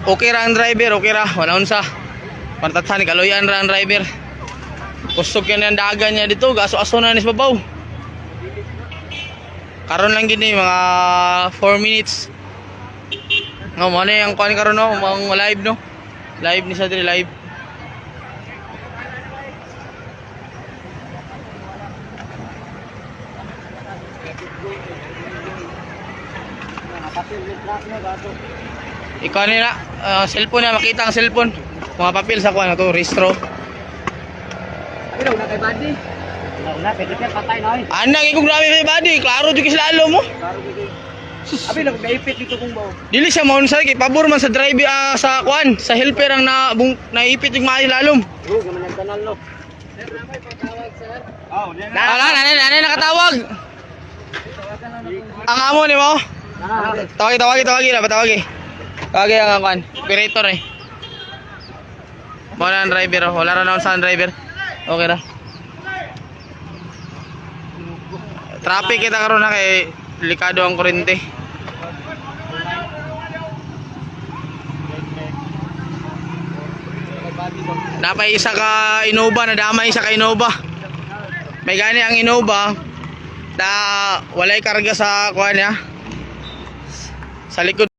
okay ra ang driver, okay ra, wala unsa. Pantatsan ni kaluyan ra ang driver. Kusog yan ang dagan niya dito, gaso-aso na ni sa babaw. Karon lang gini mga 4 minutes. No, mo na yung kuan karon no, mga live no. Live ni sa diri live. Ikaw nila, cellphone na, makita ang cellphone. Mga papel sa kuha na to, registro. Pero na kay body. Na pwede ka patay na oy. Anak, ikong grabe kay body, klaro dito sila alo mo. Klaro gid. Abi lang naipit dito kung bao. Dili siya maunsa kay pabor man sa drive sa kuan, sa helper ang naipit yung maayo lalom. Oo, gaman ang kanal no. Sir, na may patawag sir. Oh, Nani nakatawag. Ang amo ni mo. Tawagi na, patawagi. Tawagi ang kuan, operator eh. Wala ang driver, wala ra naon sa driver. Okay ra. Traffic kita karon na kay delikado ang kuryente. Napay isa ka Innova, nadamay isa ka Innova. May gani ang Innova na walay karga sa kuan niya. Sa likod.